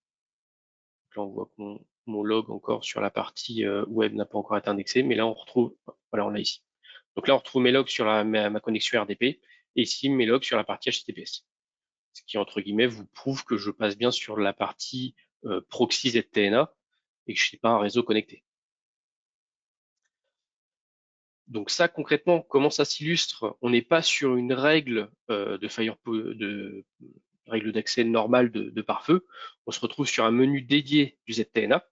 Donc là, on voit que mon log encore sur la partie web n'a pas encore été indexé, mais là, on retrouve, voilà, on l'a ici. Donc là, on retrouve mes logs sur ma connexion RDP, et ici, mes logs sur la partie HTTPS. Ce qui, entre guillemets, vous prouve que je passe bien sur la partie proxy ZTNA et que je n'ai pas un réseau connecté. Donc ça, concrètement, comment ça s'illustre? On n'est pas sur une règle règle d'accès normale de pare-feu. On se retrouve sur un menu dédié du ZTNA,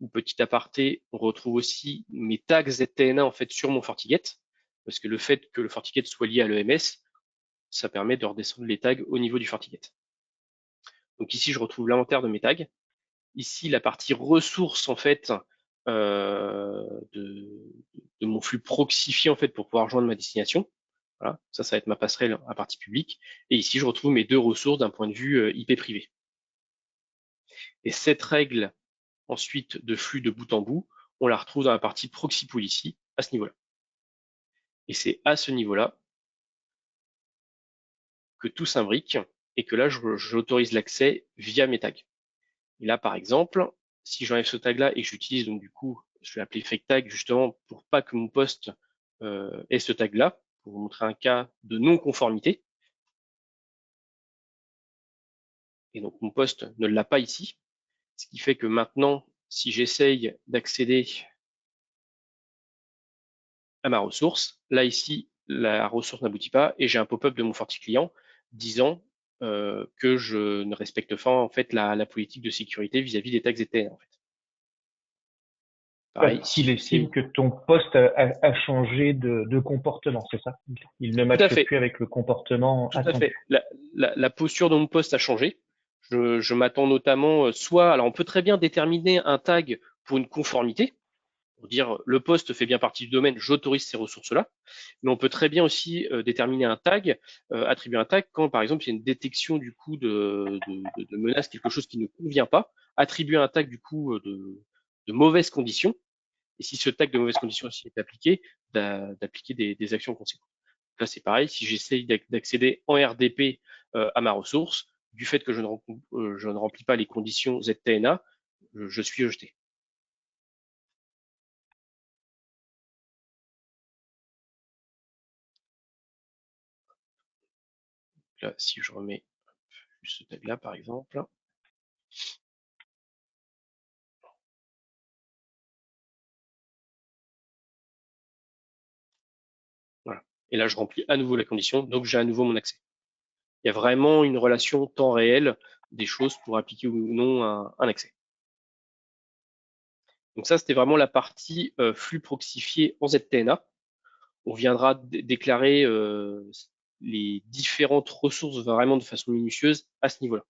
où petit aparté, on retrouve aussi mes tags ZTNA en fait sur mon FortiGate, parce que le fait que le FortiGate soit lié à l'EMS, ça permet de redescendre les tags au niveau du FortiGate. Donc ici, je retrouve l'inventaire de mes tags. Ici, la partie ressources en fait de mon flux proxifié en fait pour pouvoir rejoindre ma destination. Voilà, ça va être ma passerelle à partie publique. Et ici, je retrouve mes deux ressources d'un point de vue IP privé. Et cette règle ensuite de flux de bout en bout, on la retrouve dans la partie proxy pool ici, à ce niveau-là. Et c'est à ce niveau-là que tout s'imbrique et que là, j'autorise l'accès via mes tags. Et là, par exemple, si j'enlève ce tag-là et que j'utilise donc du coup, je vais l'appeler fake tag justement pour pas que mon poste ait ce tag-là, pour vous montrer un cas de non-conformité. Et donc mon poste ne l'a pas ici, ce qui fait que maintenant, si j'essaye d'accéder à ma ressource, là ici, la ressource n'aboutit pas et j'ai un pop-up de mon FortiClient disant que je ne respecte pas en fait la politique de sécurité vis-à-vis des tags ZTN en fait. Pareil, Parce qu'il estime que ton poste a changé de comportement, c'est ça? Il ne matche plus avec le comportement attendu. Tout à fait. La posture de mon poste a changé. Je m'attends notamment soit, alors on peut très bien déterminer un tag pour une conformité, pour dire le poste fait bien partie du domaine, j'autorise ces ressources-là. Mais on peut très bien aussi déterminer un tag, attribuer un tag quand par exemple il y a une détection du coup de menace, quelque chose qui ne convient pas, attribuer un tag du coup de mauvaises conditions. Et si ce tag de mauvaise condition aussi est appliqué, d'appliquer des actions conséquentes. Là, c'est pareil, si j'essaye d'accéder en RDP à ma ressource, du fait que je ne remplis pas les conditions ZTNA, je suis rejeté. Là, si je remets juste ce tag-là, par exemple, voilà. Et là, je remplis à nouveau la condition, donc j'ai à nouveau mon accès. Il y a vraiment une relation temps réel des choses pour appliquer ou non un accès. Donc ça, c'était vraiment la partie flux proxifié en ZTNA. On viendra déclarer les différentes ressources vraiment de façon minutieuse à ce niveau-là.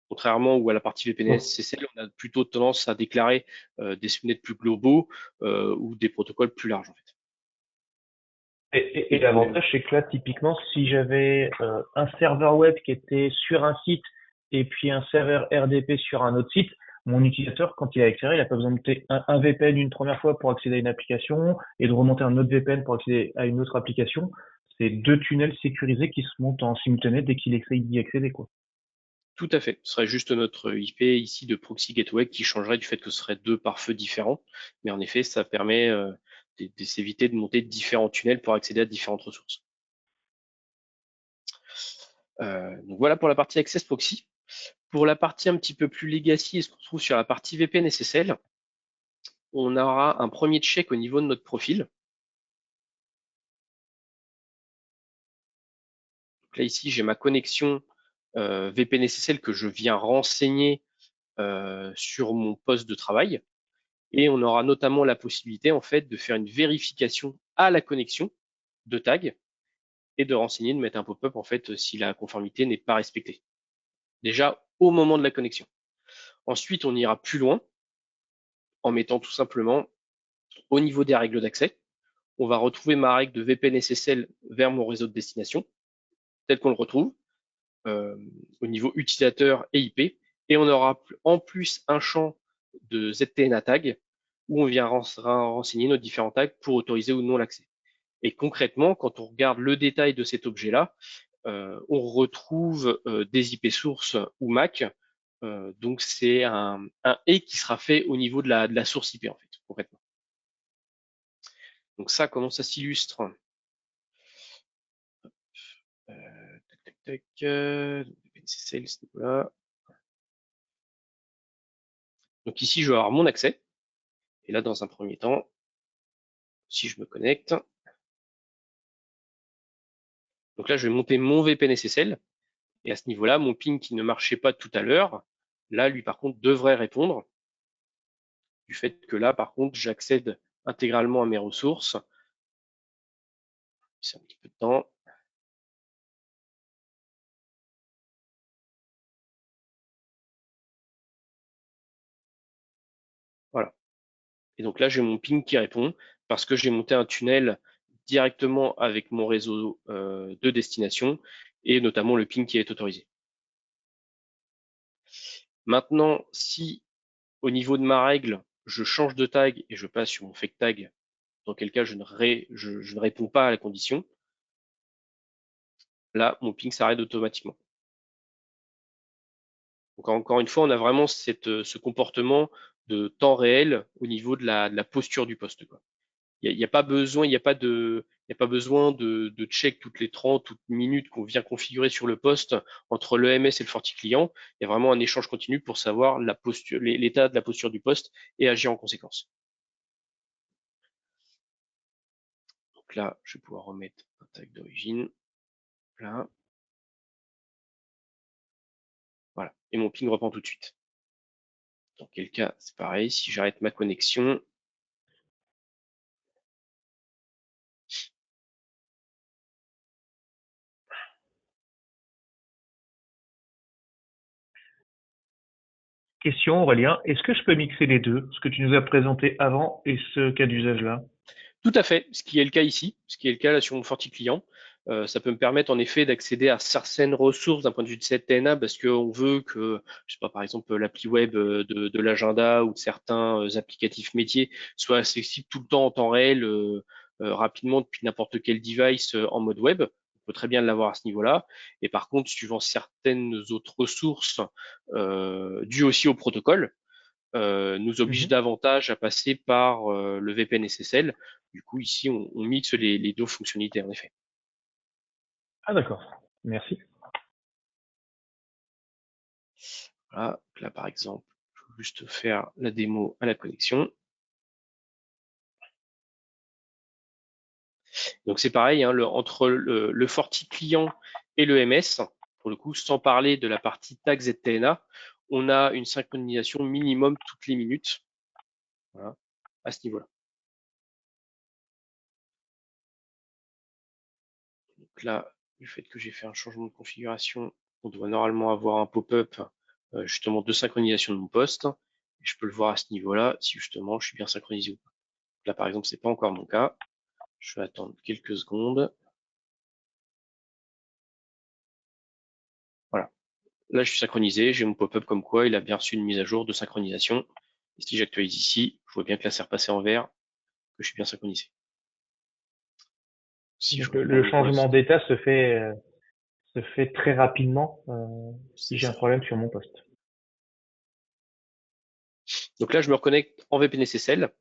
Contrairement ou à la partie VPN SSL, on a plutôt tendance à déclarer des subnets plus globaux ou des protocoles plus larges en fait. Et l'avantage, c'est que là, typiquement, si j'avais un serveur web qui était sur un site et puis un serveur RDP sur un autre site, mon utilisateur, quand il a accès, il n'a pas besoin de monter un VPN une première fois pour accéder à une application et de remonter un autre VPN pour accéder à une autre application. C'est deux tunnels sécurisés qui se montent en simultané dès qu'il essaye d'y accéder, quoi. Tout à fait. Ce serait juste notre IP ici de proxy gateway qui changerait du fait que ce serait deux pare-feux différents. Mais en effet, ça permet de s'éviter de monter différents tunnels pour accéder à différentes ressources. Donc voilà pour la partie Access Proxy. Pour la partie un petit peu plus legacy, et ce qu'on trouve sur la partie VPN SSL, on aura un premier check au niveau de notre profil. Donc là, ici, j'ai ma connexion VPN SSL que je viens renseigner sur mon poste de travail. Et on aura notamment la possibilité en fait de faire une vérification à la connexion de tag et de renseigner, de mettre un pop-up en fait si la conformité n'est pas respectée. Déjà au moment de la connexion. Ensuite, on ira plus loin en mettant tout simplement au niveau des règles d'accès, on va retrouver ma règle de VPN SSL vers mon réseau de destination, tel qu'on le retrouve au niveau utilisateur et IP. Et on aura en plus un champ de ZTNA tag où on vient renseigner nos différents tags pour autoriser ou non l'accès. Et concrètement, quand on regarde le détail de cet objet-là, on retrouve des IP sources ou MAC. Donc c'est un et qui sera fait au niveau de la source IP en fait, concrètement. Donc ça, comment ça s'illustre? SSL, voilà. Donc ici, je vais avoir mon accès. Et là, dans un premier temps, si je me connecte, donc là, je vais monter mon VPN SSL. Et à ce niveau-là, mon ping qui ne marchait pas tout à l'heure, là, lui, par contre, devrait répondre. Du fait que là, par contre, j'accède intégralement à mes ressources. C'est un petit peu de temps. Voilà. Et donc là, j'ai mon ping qui répond parce que j'ai monté un tunnel directement avec mon réseau de destination et notamment le ping qui est autorisé. Maintenant, si au niveau de ma règle, je change de tag et je passe sur mon fake tag, dans quel cas je ne réponds pas à la condition, là, mon ping s'arrête automatiquement. Donc encore une fois, on a vraiment ce comportement de temps réel au niveau de la posture du poste. Il n'y a pas besoin, de check toutes les 30 minutes qu'on vient configurer sur le poste entre l'EMS et le Forti client. Il y a vraiment un échange continu pour savoir la posture, l'état de la posture du poste et agir en conséquence. Donc là, je vais pouvoir remettre un tag d'origine. Là. Voilà. Et mon ping reprend tout de suite. Dans quel cas, c'est pareil. Si j'arrête ma connexion, Question Aurélien, est-ce que je peux mixer les deux, ce que tu nous as présenté avant et ce cas d'usage-là? tout à fait, ce qui est le cas ici, ce qui est le cas là sur mon Forti client. Ça peut me permettre en effet d'accéder à certaines ressources d'un point de vue de cette TNA parce qu'on veut que, je sais pas, par exemple, l'appli web de l'agenda ou de certains applicatifs métiers soit accessible tout le temps en temps réel, rapidement depuis n'importe quel device en mode web. On peut très bien l'avoir à ce niveau-là. Et par contre, suivant certaines autres ressources dues aussi au protocole, nous oblige davantage à passer par le VPN SSL. Du coup, ici, on mixe les deux fonctionnalités, en effet. Ah d'accord, merci. Voilà. Là, par exemple, je vais juste faire la démo à la connexion. Donc, c'est pareil, hein, entre le Forti client et le MS, pour le coup, sans parler de la partie tag ZTNA, on a une synchronisation minimum toutes les minutes. Voilà, à ce niveau-là. Donc là, du fait que j'ai fait un changement de configuration, on doit normalement avoir un pop-up justement de synchronisation de mon poste. Et je peux le voir à ce niveau-là si justement je suis bien synchronisé ou pas. Là, par exemple, c'est pas encore mon cas. Je vais attendre quelques secondes. Voilà. Là, je suis synchronisé. J'ai mon pop-up comme quoi il a bien reçu une mise à jour de synchronisation. Et si j'actualise ici, je vois bien que là, c'est repassé en vert, que je suis bien synchronisé. Si Donc je reprends le mon changement poste, d'état se fait très rapidement si c'est j'ai un ça. problème sur mon poste. Donc là, je me reconnecte en VPN SSL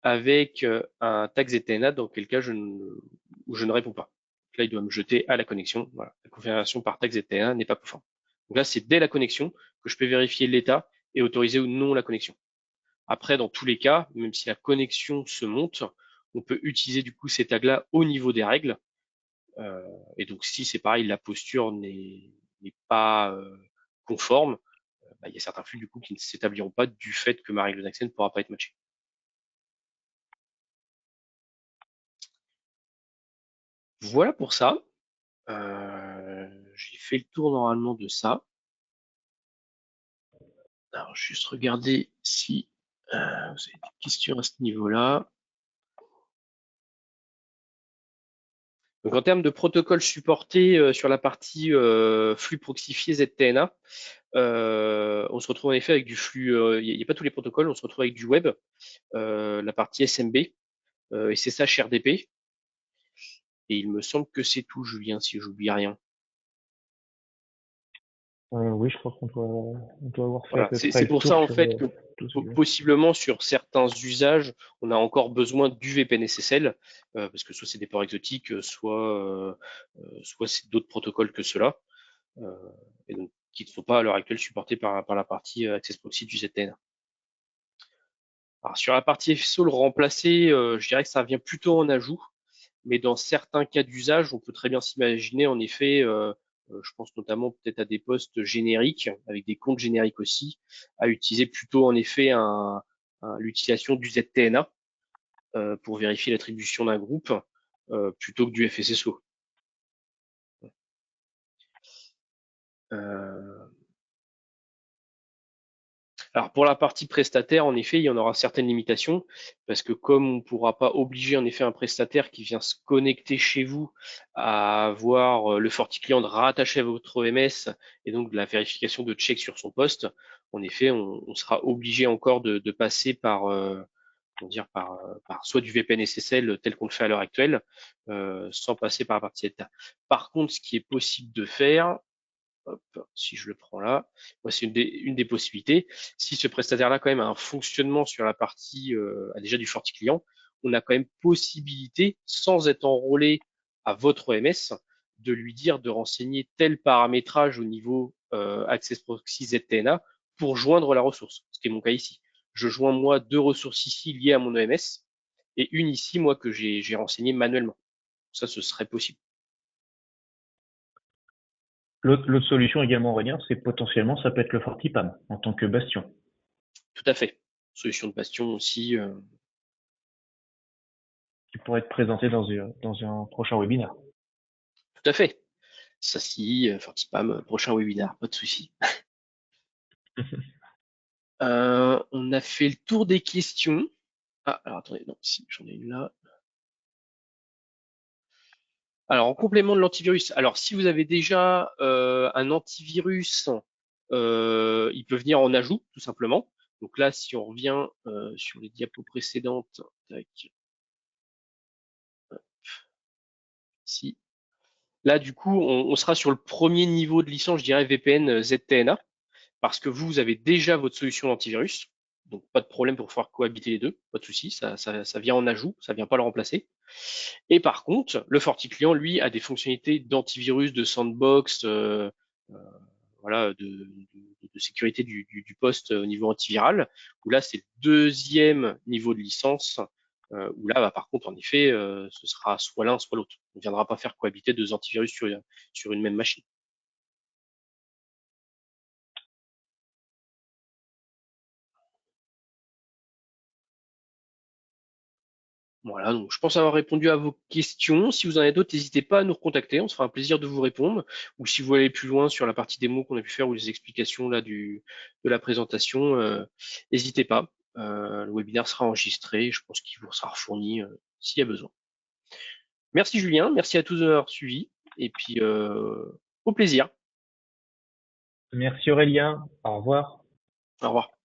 avec un tag ZTNA dans quel cas je ne réponds pas. Donc là, il doit me jeter à la connexion. Voilà. La configuration par tag ZTNA n'est pas conforme. Donc là, c'est dès la connexion que je peux vérifier l'état et autoriser ou non la connexion. Après, dans tous les cas, même si la connexion se monte, on peut utiliser du coup ces tags-là au niveau des règles Et donc, si c'est pareil, la posture n'est pas conforme, il y a certains flux du coup qui ne s'établiront pas du fait que ma règle d'accès ne pourra pas être matchée. Voilà pour ça. J'ai fait le tour normalement de ça. Alors, juste regarder si vous avez des questions à ce niveau-là. Donc, en termes de protocole supporté sur la partie flux proxifié ZTNA, on se retrouve en effet avec du flux, il n'y a pas tous les protocoles, on se retrouve avec du web, la partie SMB, SSH RDP, et il me semble que c'est tout, Julien, si j'oublie rien. Oui, je crois qu'on doit avoir fait à Voilà, peu près c'est le pour ça tour en sur fait que tout ce sujet. possiblement sur certains usages, on a encore besoin du VPN SSL, parce que soit c'est des ports exotiques, soit c'est d'autres protocoles que cela, et donc qui ne sont pas à l'heure actuelle supportés par la partie Access Proxy du ZTN. Alors sur la partie FSO, le remplacer, je dirais que ça vient plutôt en ajout, mais dans certains cas d'usage, on peut très bien s'imaginer en effet, je pense notamment peut-être à des postes génériques, avec des comptes génériques aussi, à utiliser plutôt en effet l'utilisation du ZTNA pour vérifier l'attribution d'un groupe plutôt que du FSSO. Alors pour la partie prestataire, en effet, il y en aura certaines limitations parce que comme on ne pourra pas obliger en effet un prestataire qui vient se connecter chez vous à avoir le FortiClient rattaché à votre OMS et donc de la vérification de check sur son poste, en effet, on sera obligé encore de passer par soit du VPN SSL tel qu'on le fait à l'heure actuelle, sans passer par la partie ETA. Par contre, ce qui est possible de faire, hop, si je le prends là, c'est une des possibilités. Si ce prestataire-là quand même a un fonctionnement sur la partie a déjà du FortiClient, on a quand même possibilité, sans être enrôlé à votre OMS, de lui dire de renseigner tel paramétrage au niveau Access Proxy ZTNA pour joindre la ressource, ce qui est mon cas ici. Je joins moi 2 ressources ici liées à mon OMS et une ici, moi, que j'ai renseigné manuellement. Ça, ce serait possible. L'autre solution également, Aurélien, c'est potentiellement, ça peut être le FortiPAM en tant que bastion. Tout à fait. Solution de bastion aussi. Qui pourrait être présenté dans un prochain webinaire. Tout à fait. Ça si, FortiPAM, prochain webinaire, pas de souci. On a fait le tour des questions. Ah, alors attendez, non, si, j'en ai une là. Alors, en complément de l'antivirus, alors si vous avez déjà un antivirus, il peut venir en ajout, tout simplement. Donc là, si on revient sur les diapos précédentes, tac, ici. Là, du coup, on sera sur le premier niveau de licence, je dirais VPN ZTNA, parce que vous avez déjà votre solution d'antivirus. Donc, pas de problème pour pouvoir cohabiter les deux, pas de souci, ça vient en ajout, ça vient pas le remplacer. Et par contre, le FortiClient, lui, a des fonctionnalités d'antivirus, de sandbox, voilà, de sécurité du poste au niveau antiviral, où là, c'est le deuxième niveau de licence, où là, par contre, en effet, ce sera soit l'un, soit l'autre. On ne viendra pas faire cohabiter 2 antivirus sur une même machine. Voilà, donc je pense avoir répondu à vos questions. Si vous en avez d'autres, n'hésitez pas à nous recontacter. On se fera un plaisir de vous répondre. Ou si vous voulez aller plus loin sur la partie démo qu'on a pu faire ou les explications là de la présentation, n'hésitez pas. Le webinaire sera enregistré. Je pense qu'il vous sera fourni s'il y a besoin. Merci Julien, merci à tous d'avoir suivi. Et puis au plaisir. Merci Aurélien, au revoir. Au revoir.